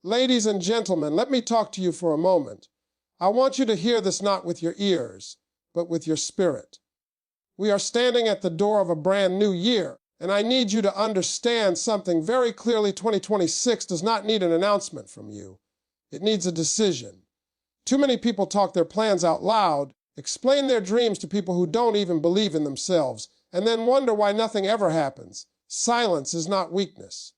Ladies and gentlemen, let me talk to you for a moment. I want you to hear this not with your ears, but with your spirit. We are standing at the door of a brand new year, and I need you to understand something very clearly. 2026 does not need an announcement from you. It needs a decision. Too many people talk their plans out loud, explain their dreams to people who don't even believe in themselves, and then wonder why nothing ever happens. Silence is not weakness.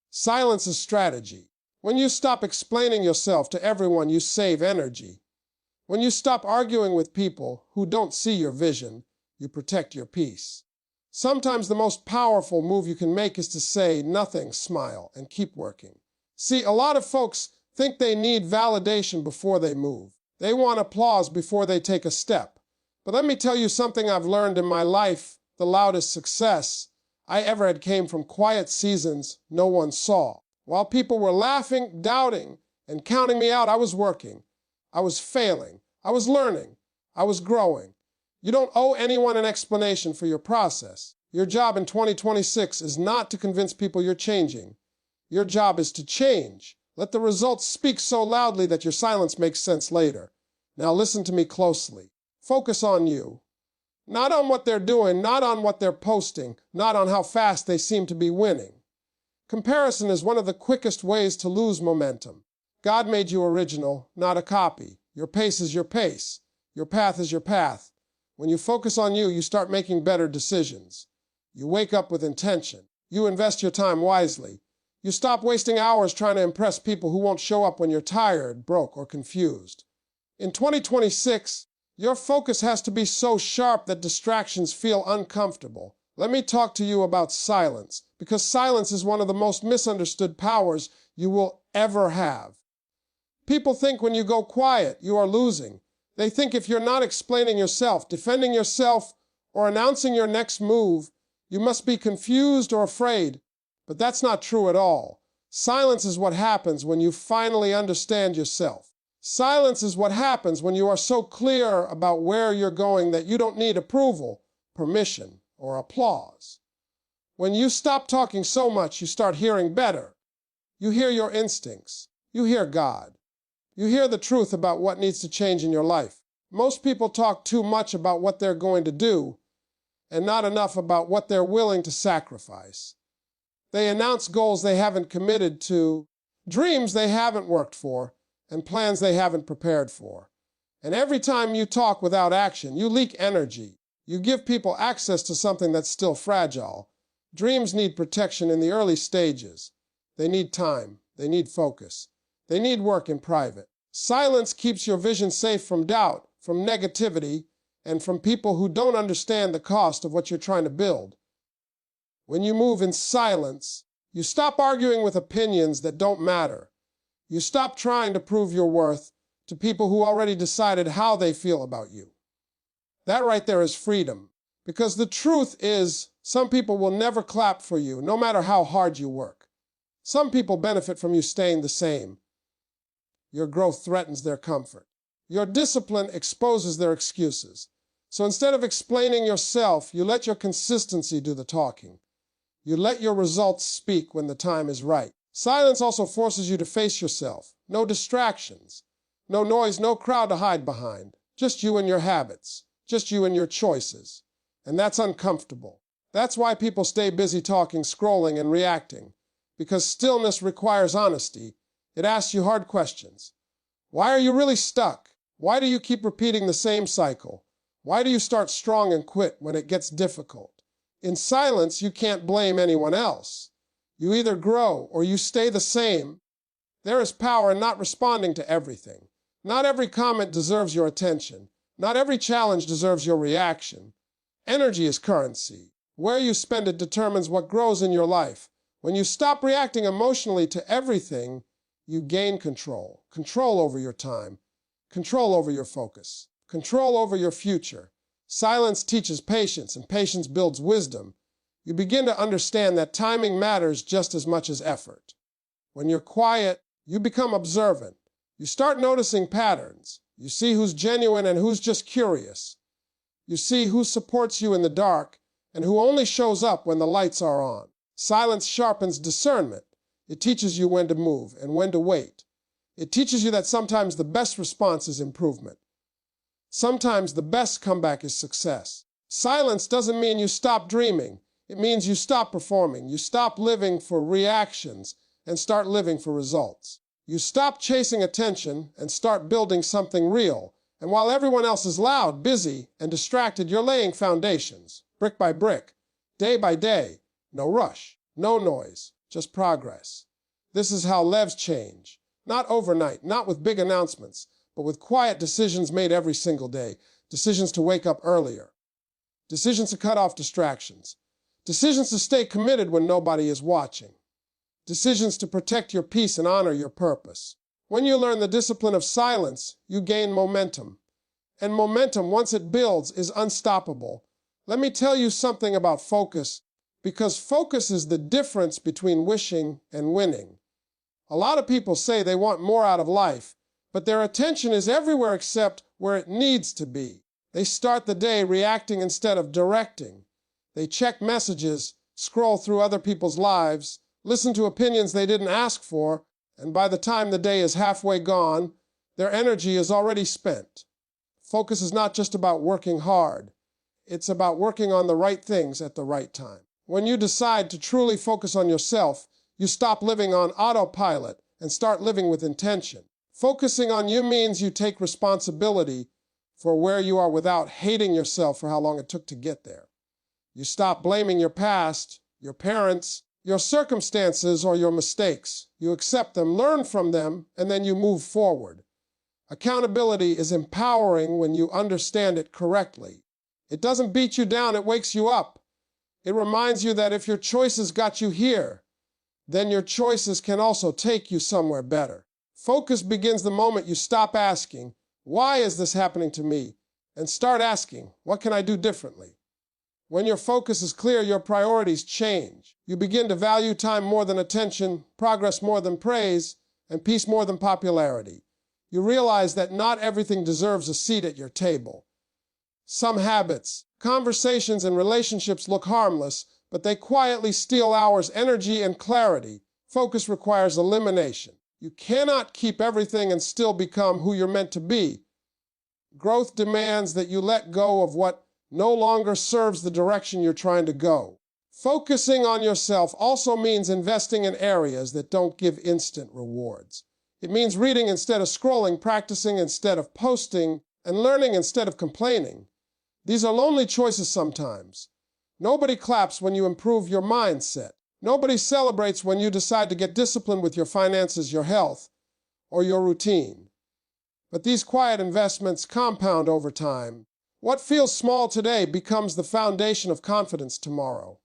Silence is strategy. When you stop explaining yourself to everyone, you save energy. When you stop arguing with people who don't see your vision, you protect your peace. Sometimes the most powerful move you can make is to say nothing, smile, and keep working. See, a lot of folks think they need validation before they move. They want applause before they take a step. But let me tell you something I've learned in my life. The loudest success I ever had came from quiet seasons no one saw. While people were laughing, doubting, and counting me out, I was working. I was failing. I was learning. I was growing. You don't owe anyone an explanation for your process. Your job in 2026 is not to convince people you're changing. Your job is to change. Let the results speak so loudly that your silence makes sense later. Now listen to me closely. Focus on you. Not on what they're doing, not on what they're posting, not on how fast they seem to be winning. Comparison is one of the quickest ways to lose momentum. God made you original, not a copy. Your pace is your pace. Your path is your path. When you focus on you, you start making better decisions. You wake up with intention. You invest your time wisely. You stop wasting hours trying to impress people who won't show up when you're tired, broke, or confused. In 2026, your focus has to be so sharp that distractions feel uncomfortable. Let me talk to you about silence, because silence is one of the most misunderstood powers you will ever have. People think when you go quiet, you are losing. They think if you're not explaining yourself, defending yourself, or announcing your next move, you must be confused or afraid. But that's not true at all. Silence is what happens when you finally understand yourself. Silence is what happens when you are so clear about where you're going that you don't need approval, permission, or applause. When you stop talking so much, you start hearing better. You hear your instincts. You hear God. You hear the truth about what needs to change in your life. Most people talk too much about what they're going to do and not enough about what they're willing to sacrifice. They announce goals they haven't committed to, dreams they haven't worked for, and plans they haven't prepared for. And every time you talk without action, you leak energy. You give people access to something that's still fragile. Dreams need protection in the early stages. They need time. They need focus. They need work in private. Silence keeps your vision safe from doubt, from negativity, and from people who don't understand the cost of what you're trying to build. When you move in silence, you stop arguing with opinions that don't matter. You stop trying to prove your worth to people who already decided how they feel about you. That right there is freedom. Because the truth is, some people will never clap for you, no matter how hard you work. Some people benefit from you staying the same. Your growth threatens their comfort. Your discipline exposes their excuses. So instead of explaining yourself, you let your consistency do the talking. You let your results speak when the time is right. Silence also forces you to face yourself. No distractions. No noise, no crowd to hide behind. Just you and your habits. Just you and your choices. And that's uncomfortable. That's why people stay busy talking, scrolling, and reacting. Because stillness requires honesty. It asks you hard questions. Why are you really stuck? Why do you keep repeating the same cycle? Why do you start strong and quit when it gets difficult? In silence, you can't blame anyone else. You either grow or you stay the same. There is power in not responding to everything. Not every comment deserves your attention. Not every challenge deserves your reaction. Energy is currency. Where you spend it determines what grows in your life. When you stop reacting emotionally to everything, you gain control. Control over your time. Control over your focus. Control over your future. Silence teaches patience, and patience builds wisdom. You begin to understand that timing matters just as much as effort. When you're quiet, you become observant. You start noticing patterns. You see who's genuine and who's just curious. You see who supports you in the dark and who only shows up when the lights are on. Silence sharpens discernment. It teaches you when to move and when to wait. It teaches you that sometimes the best response is improvement. Sometimes the best comeback is success. Silence doesn't mean you stop dreaming. It means you stop performing. You stop living for reactions and start living for results. You stop chasing attention and start building something real. And while everyone else is loud, busy, and distracted, you're laying foundations, brick by brick, day by day. No rush, no noise, just progress. This is how lives change. Not overnight, not with big announcements, but with quiet decisions made every single day. Decisions to wake up earlier. Decisions to cut off distractions. Decisions to stay committed when nobody is watching. Decisions to protect your peace and honor your purpose. When you learn the discipline of silence, you gain momentum. And momentum, once it builds, is unstoppable. Let me tell you something about focus, because focus is the difference between wishing and winning. A lot of people say they want more out of life, but their attention is everywhere except where it needs to be. They start the day reacting instead of directing. They check messages, scroll through other people's lives, listen to opinions they didn't ask for, and by the time the day is halfway gone, their energy is already spent. Focus is not just about working hard. It's about working on the right things at the right time. When you decide to truly focus on yourself, you stop living on autopilot and start living with intention. Focusing on you means you take responsibility for where you are without hating yourself for how long it took to get there. You stop blaming your past, your parents, your circumstances, or your mistakes. You accept them, learn from them, and then you move forward. Accountability is empowering when you understand it correctly. It doesn't beat you down, it wakes you up. It reminds you that if your choices got you here, then your choices can also take you somewhere better. Focus begins the moment you stop asking, "Why is this happening to me?" and start asking, "What can I do differently?" When your focus is clear, your priorities change. You begin to value time more than attention, progress more than praise, and peace more than popularity. You realize that not everything deserves a seat at your table. Some habits, conversations, and relationships look harmless, but they quietly steal hours, energy, and clarity. Focus requires elimination. You cannot keep everything and still become who you're meant to be. Growth demands that you let go of what no longer serves the direction you're trying to go. Focusing on yourself also means investing in areas that don't give instant rewards. It means reading instead of scrolling, practicing instead of posting, and learning instead of complaining. These are lonely choices sometimes. Nobody claps when you improve your mindset. Nobody celebrates when you decide to get disciplined with your finances, your health, or your routine. But these quiet investments compound over time. What feels small today becomes the foundation of confidence tomorrow.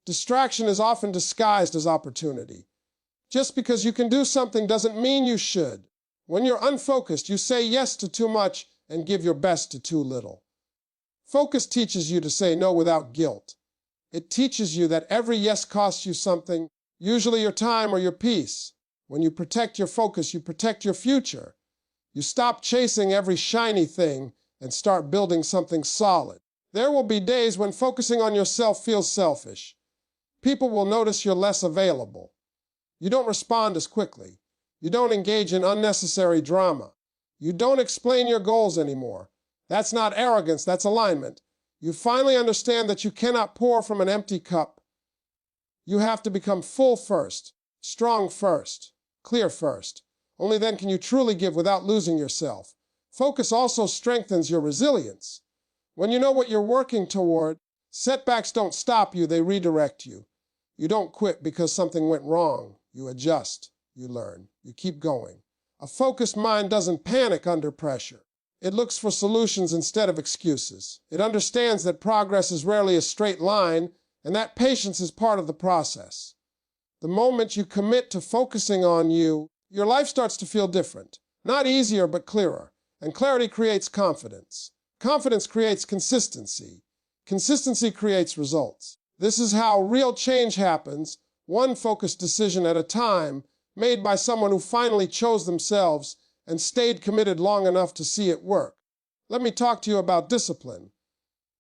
Distraction is often disguised as opportunity. Just because you can do something doesn't mean you should. When you're unfocused, you say yes to too much and give your best to too little. Focus teaches you to say no without guilt. It teaches you that every yes costs you something, usually your time or your peace. When you protect your focus, you protect your future. You stop chasing every shiny thing and start building something solid. There will be days when focusing on yourself feels selfish. People will notice you're less available. You don't respond as quickly. You don't engage in unnecessary drama. You don't explain your goals anymore. That's not arrogance, that's alignment. You finally understand that you cannot pour from an empty cup. You have to become full first, strong first, clear first. Only then can you truly give without losing yourself. Focus also strengthens your resilience. When you know what you're working toward, setbacks don't stop you, they redirect you. You don't quit because something went wrong. You adjust, you learn, you keep going. A focused mind doesn't panic under pressure. It looks for solutions instead of excuses. It understands that progress is rarely a straight line, and that patience is part of the process. The moment you commit to focusing on you, your life starts to feel different. Not easier, but clearer. And clarity creates confidence. Confidence creates consistency. Consistency creates results. This is how real change happens, one focused decision at a time, made by someone who finally chose themselves and stayed committed long enough to see it work. Let me talk to you about discipline,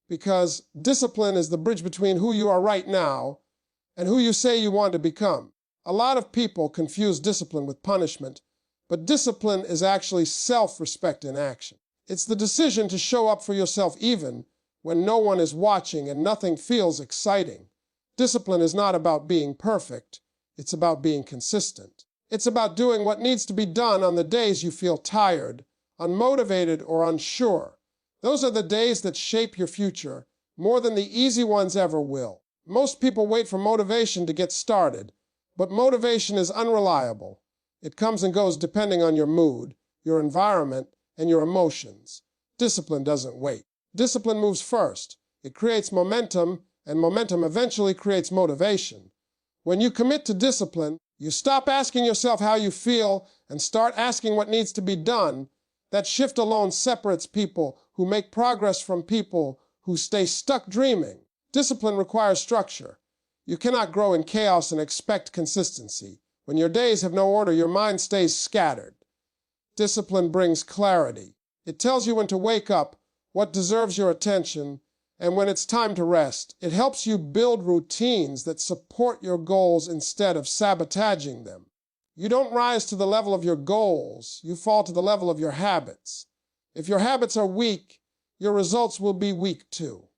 because discipline is the bridge between who you are right now and who you say you want to become. A lot of people confuse discipline with punishment, but discipline is actually self-respect in action. It's the decision to show up for yourself even when no one is watching and nothing feels exciting. Discipline is not about being perfect. It's about being consistent. It's about doing what needs to be done on the days you feel tired, unmotivated, or unsure. Those are the days that shape your future more than the easy ones ever will. Most people wait for motivation to get started, but motivation is unreliable. It comes and goes depending on your mood, your environment, and your emotions. Discipline doesn't wait. Discipline moves first. It creates momentum, and momentum eventually creates motivation. When you commit to discipline, you stop asking yourself how you feel and start asking what needs to be done. That shift alone separates people who make progress from people who stay stuck dreaming. Discipline requires structure. You cannot grow in chaos and expect consistency. When your days have no order, your mind stays scattered. Discipline brings clarity. It tells you when to wake up, what deserves your attention, and when it's time to rest. It helps you build routines that support your goals instead of sabotaging them. You don't rise to the level of your goals. You fall to the level of your habits. If your habits are weak, your results will be weak too.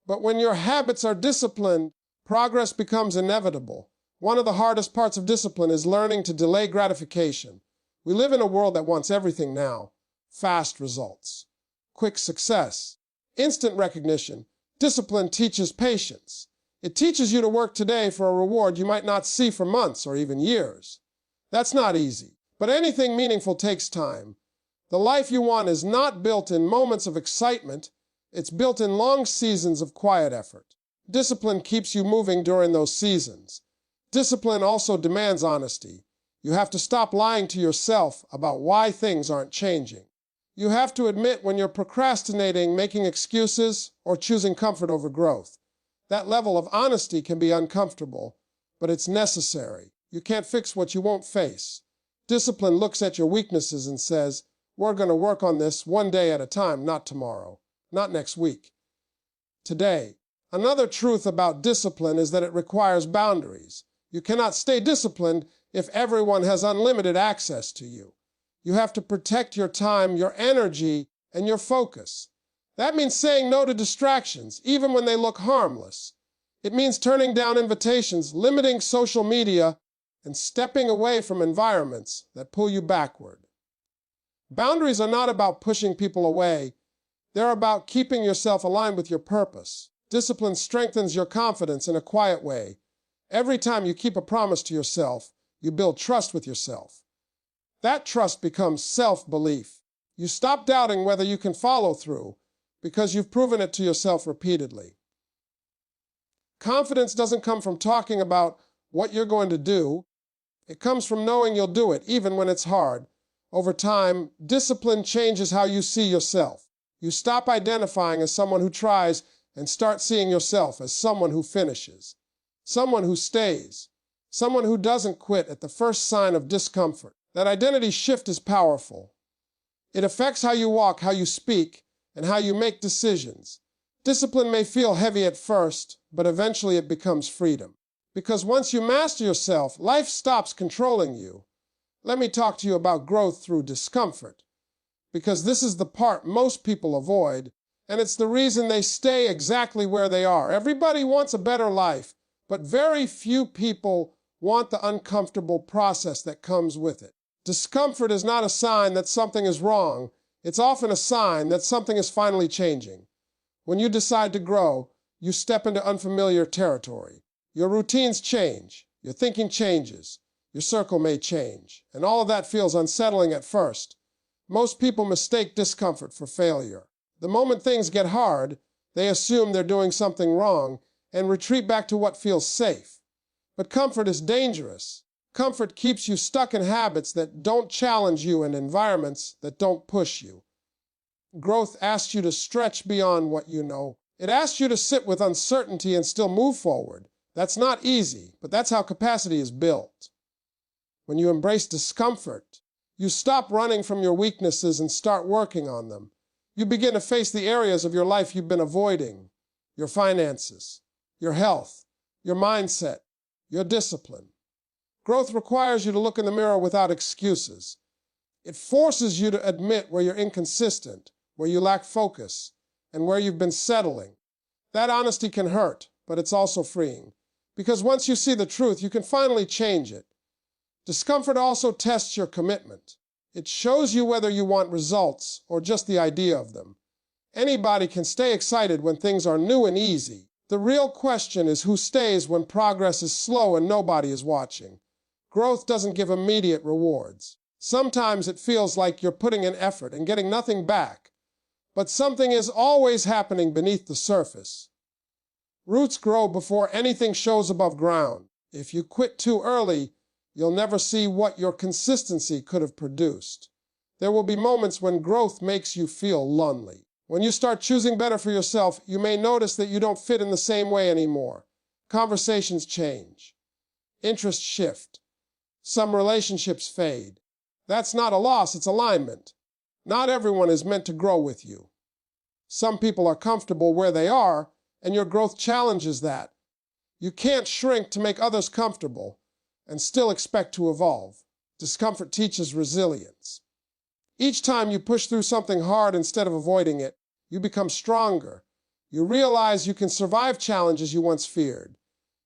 But when your habits are disciplined, progress becomes inevitable. One of the hardest parts of discipline is learning to delay gratification. We live in a world that wants everything now. Fast results, quick success, instant recognition. Discipline teaches patience. It teaches you to work today for a reward you might not see for months or even years. That's not easy, but anything meaningful takes time. The life you want is not built in moments of excitement. It's built in long seasons of quiet effort. Discipline keeps you moving during those seasons. Discipline also demands honesty. You have to stop lying to yourself about why things aren't changing. You have to admit when you're procrastinating, making excuses, or choosing comfort over growth. That level of honesty can be uncomfortable, but it's necessary. You can't fix what you won't face. Discipline looks at your weaknesses and says, we're going to work on this one day at a time, not tomorrow, not next week. Today. Another truth about discipline is that it requires boundaries. You cannot stay disciplined if everyone has unlimited access to you. You have to protect your time, your energy, and your focus. That means saying no to distractions, even when they look harmless. It means turning down invitations, limiting social media, and stepping away from environments that pull you backward. Boundaries are not about pushing people away. They're about keeping yourself aligned with your purpose. Discipline strengthens your confidence in a quiet way. Every time you keep a promise to yourself, you build trust with yourself. That trust becomes self-belief. You stop doubting whether you can follow through because you've proven it to yourself repeatedly. Confidence doesn't come from talking about what you're going to do. It comes from knowing you'll do it, even when it's hard. Over time, discipline changes how you see yourself. You stop identifying as someone who tries and start seeing yourself as someone who finishes, someone who stays, someone who doesn't quit at the first sign of discomfort. That identity shift is powerful. It affects how you walk, how you speak, and how you make decisions. Discipline may feel heavy at first, but eventually it becomes freedom. Because once you master yourself, life stops controlling you. Let me talk to you about growth through discomfort, because this is the part most people avoid, and it's the reason they stay exactly where they are. Everybody wants a better life, but very few people want the uncomfortable process that comes with it. Discomfort is not a sign that something is wrong. It's often a sign that something is finally changing. When you decide to grow, you step into unfamiliar territory. Your routines change. Your thinking changes. Your circle may change. And all of that feels unsettling at first. Most people mistake discomfort for failure. The moment things get hard, they assume they're doing something wrong and retreat back to what feels safe. But comfort is dangerous. Comfort keeps you stuck in habits that don't challenge you and environments that don't push you. Growth asks you to stretch beyond what you know. It asks you to sit with uncertainty and still move forward. That's not easy, but that's how capacity is built. When you embrace discomfort, you stop running from your weaknesses and start working on them. You begin to face the areas of your life you've been avoiding: your finances, your health, your mindset, your discipline. Growth requires you to look in the mirror without excuses. It forces you to admit where you're inconsistent, where you lack focus, and where you've been settling. That honesty can hurt, but it's also freeing. Because once you see the truth, you can finally change it. Discomfort also tests your commitment. It shows you whether you want results or just the idea of them. Anybody can stay excited when things are new and easy. The real question is who stays when progress is slow and nobody is watching. Growth doesn't give immediate rewards. Sometimes it feels like you're putting in effort and getting nothing back. But something is always happening beneath the surface. Roots grow before anything shows above ground. If you quit too early, you'll never see what your consistency could have produced. There will be moments when growth makes you feel lonely. When you start choosing better for yourself, you may notice that you don't fit in the same way anymore. Conversations change. Interests shift. Some relationships fade. That's not a loss, it's alignment. Not everyone is meant to grow with you. Some people are comfortable where they are, and your growth challenges that. You can't shrink to make others comfortable and still expect to evolve. Discomfort teaches resilience. Each time you push through something hard instead of avoiding it, you become stronger. You realize you can survive challenges you once feared.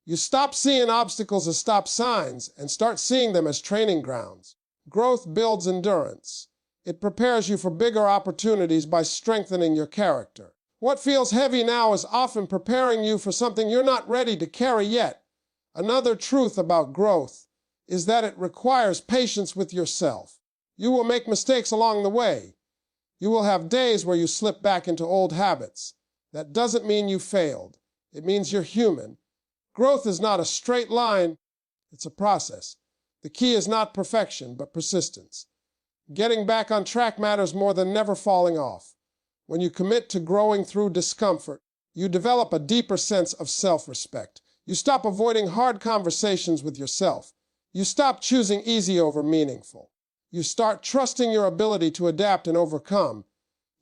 You stop seeing obstacles as stop signs and start seeing them as training grounds. Growth builds endurance. It prepares you for bigger opportunities by strengthening your character. What feels heavy now is often preparing you for something you're not ready to carry yet. Another truth about growth is that it requires patience with yourself. You will make mistakes along the way. You will have days where you slip back into old habits. That doesn't mean you failed. It means you're human. Growth is not a straight line. It's a process. The key is not perfection, but persistence. Getting back on track matters more than never falling off. When you commit to growing through discomfort, you develop a deeper sense of self-respect. You stop avoiding hard conversations with yourself. You stop choosing easy over meaningful. You start trusting your ability to adapt and overcome.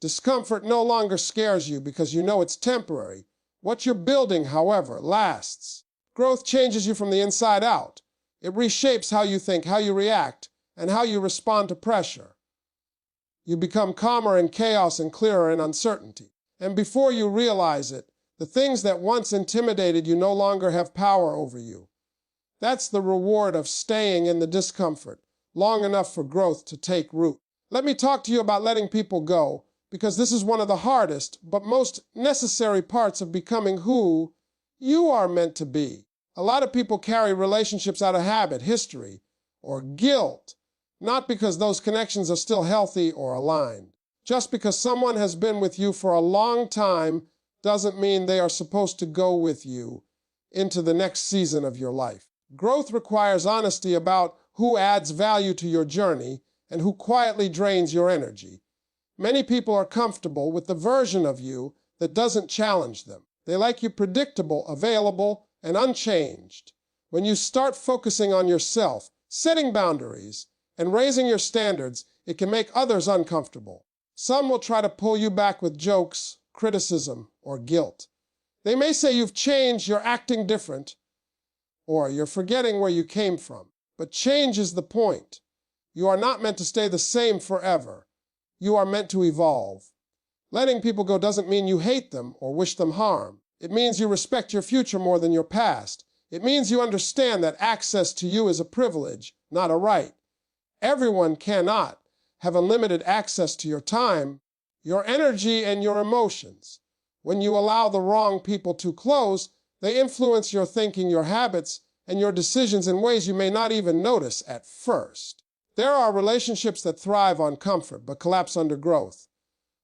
Discomfort no longer scares you because you know it's temporary. What you're building, however, lasts. Growth changes you from the inside out. It reshapes how you think, how you react, and how you respond to pressure. You become calmer in chaos and clearer in uncertainty. And before you realize it, the things that once intimidated you no longer have power over you. That's the reward of staying in the discomfort long enough for growth to take root. Let me talk to you about letting people go, because this is one of the hardest but most necessary parts of becoming who you are meant to be. A lot of people carry relationships out of habit, history, or guilt, not because those connections are still healthy or aligned. Just because someone has been with you for a long time doesn't mean they are supposed to go with you into the next season of your life. Growth requires honesty about who adds value to your journey and who quietly drains your energy. Many people are comfortable with the version of you that doesn't challenge them. They like you predictable, available, and unchanged. When you start focusing on yourself, setting boundaries, and raising your standards, it can make others uncomfortable. Some will try to pull you back with jokes, criticism, or guilt. They may say you've changed, you're acting different, or you're forgetting where you came from. But change is the point. You are not meant to stay the same forever. You are meant to evolve. Letting people go doesn't mean you hate them or wish them harm. It means you respect your future more than your past. It means you understand that access to you is a privilege, not a right. Everyone cannot have unlimited access to your time, your energy, and your emotions. When you allow the wrong people too close, they influence your thinking, your habits, and your decisions in ways you may not even notice at first. There are relationships that thrive on comfort but collapse under growth.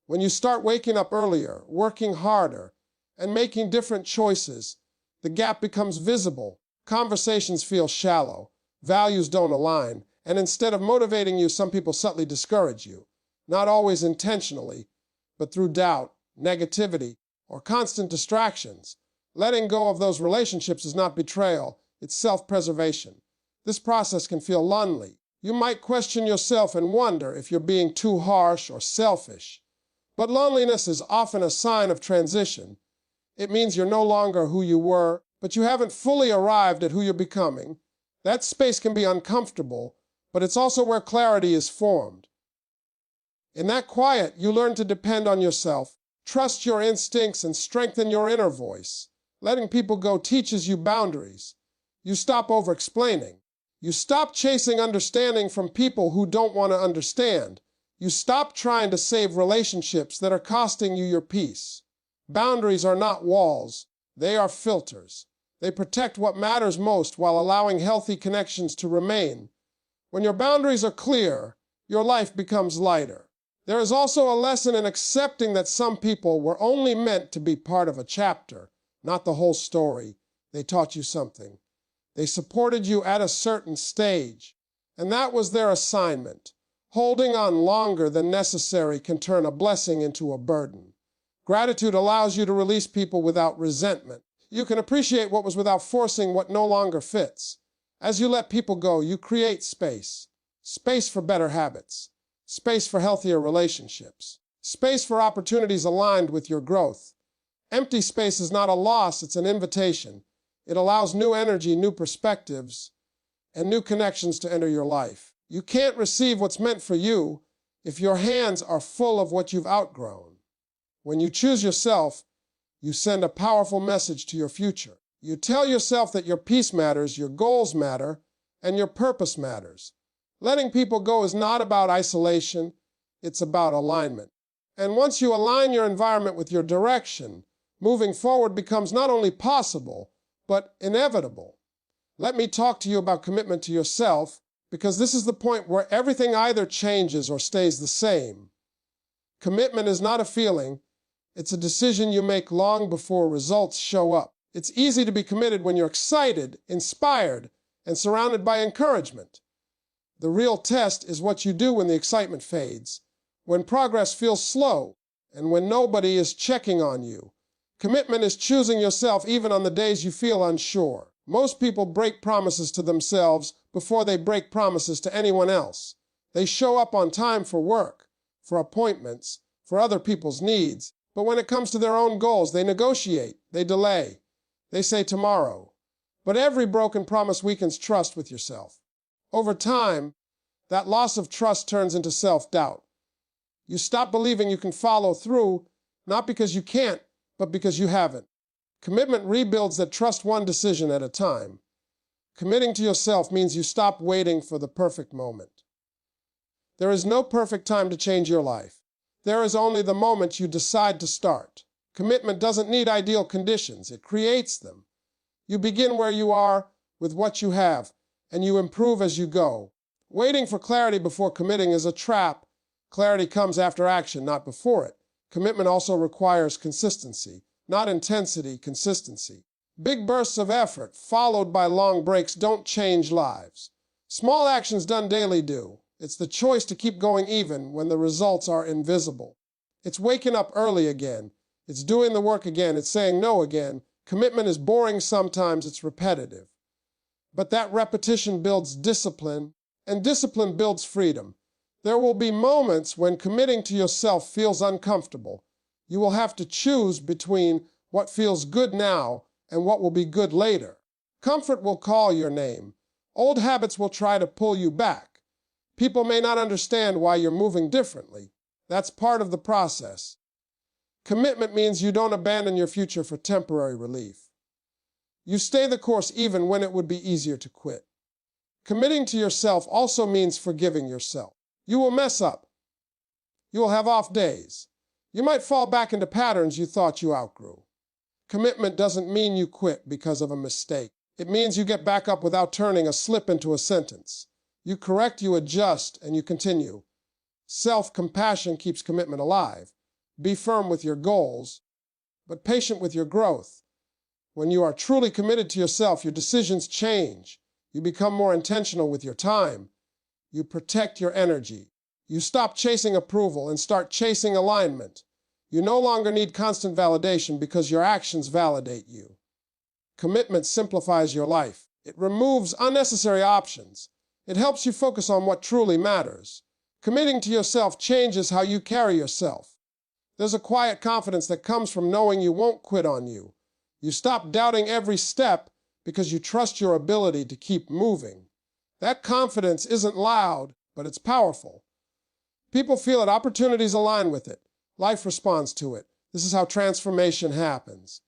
When you start waking up earlier, working harder, and making different choices, the gap becomes visible. Conversations feel shallow. Values don't align. And instead of motivating you, some people subtly discourage you. Not always intentionally, but through doubt, negativity, or constant distractions. Letting go of those relationships is not betrayal. It's self-preservation. This process can feel lonely. You might question yourself and wonder if you're being too harsh or selfish. But loneliness is often a sign of transition. It means you're no longer who you were, but you haven't fully arrived at who you're becoming. That space can be uncomfortable, but it's also where clarity is formed. In that quiet, you learn to depend on yourself, trust your instincts, and strengthen your inner voice. Letting people go teaches you boundaries. You stop over-explaining. You stop chasing understanding from people who don't want to understand. You stop trying to save relationships that are costing you your peace. Boundaries are not walls. They are filters. They protect what matters most while allowing healthy connections to remain. When your boundaries are clear, your life becomes lighter. There is also a lesson in accepting that some people were only meant to be part of a chapter, not the whole story. They taught you something. They supported you at a certain stage, and that was their assignment. Holding on longer than necessary can turn a blessing into a burden. Gratitude allows you to release people without resentment. You can appreciate what was without forcing what no longer fits. As you let people go, you create space. Space for better habits. Space for healthier relationships. Space for opportunities aligned with your growth. Empty space is not a loss, it's an invitation. It allows new energy, new perspectives, and new connections to enter your life. You can't receive what's meant for you if your hands are full of what you've outgrown. When you choose yourself, you send a powerful message to your future. You tell yourself that your peace matters, your goals matter, and your purpose matters. Letting people go is not about isolation, it's about alignment. And once you align your environment with your direction, moving forward becomes not only possible, but inevitable. Let me talk to you about commitment to yourself, because this is the point where everything either changes or stays the same. Commitment is not a feeling, it's a decision you make long before results show up. It's easy to be committed when you're excited, inspired, and surrounded by encouragement. The real test is what you do when the excitement fades, when progress feels slow, and when nobody is checking on you. Commitment is choosing yourself even on the days you feel unsure. Most people break promises to themselves before they break promises to anyone else. They show up on time for work, for appointments, for other people's needs, but when it comes to their own goals, they negotiate, they delay, they say tomorrow. But every broken promise weakens trust with yourself. Over time, that loss of trust turns into self-doubt. You stop believing you can follow through, not because you can't, but because you haven't. Commitment rebuilds that trust one decision at a time. Committing to yourself means you stop waiting for the perfect moment. There is no perfect time to change your life. There is only the moment you decide to start. Commitment doesn't need ideal conditions, it creates them. You begin where you are with what you have, and you improve as you go. Waiting for clarity before committing is a trap. Clarity comes after action, not before it. Commitment also requires consistency, not intensity, consistency. Big bursts of effort, followed by long breaks, don't change lives. Small actions done daily do. It's the choice to keep going even when the results are invisible. It's waking up early again. It's doing the work again. It's saying no again. Commitment is boring sometimes, it's repetitive. But that repetition builds discipline, and discipline builds freedom. There will be moments when committing to yourself feels uncomfortable. You will have to choose between what feels good now and what will be good later. Comfort will call your name. Old habits will try to pull you back. People may not understand why you're moving differently. That's part of the process. Commitment means you don't abandon your future for temporary relief. You stay the course even when it would be easier to quit. Committing to yourself also means forgiving yourself. You will mess up. You will have off days. You might fall back into patterns you thought you outgrew. Commitment doesn't mean you quit because of a mistake. It means you get back up without turning a slip into a sentence. You correct, you adjust, and you continue. Self-compassion keeps commitment alive. Be firm with your goals, but patient with your growth. When you are truly committed to yourself, your decisions change. You become more intentional with your time. You protect your energy. You stop chasing approval and start chasing alignment. You no longer need constant validation because your actions validate you. Commitment simplifies your life. It removes unnecessary options. It helps you focus on what truly matters. Committing to yourself changes how you carry yourself. There's a quiet confidence that comes from knowing you won't quit on you. You stop doubting every step because you trust your ability to keep moving. That confidence isn't loud, but it's powerful. People feel it, opportunities align with it. Life responds to it. This is how transformation happens.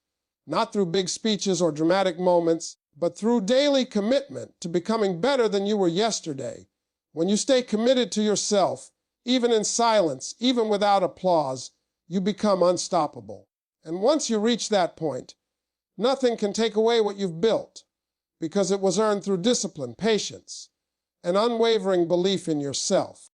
Not through big speeches or dramatic moments, but through daily commitment to becoming better than you were yesterday. When you stay committed to yourself, even in silence, even without applause, you become unstoppable. And once you reach that point, nothing can take away what you've built, because it was earned through discipline, patience, and unwavering belief in yourself.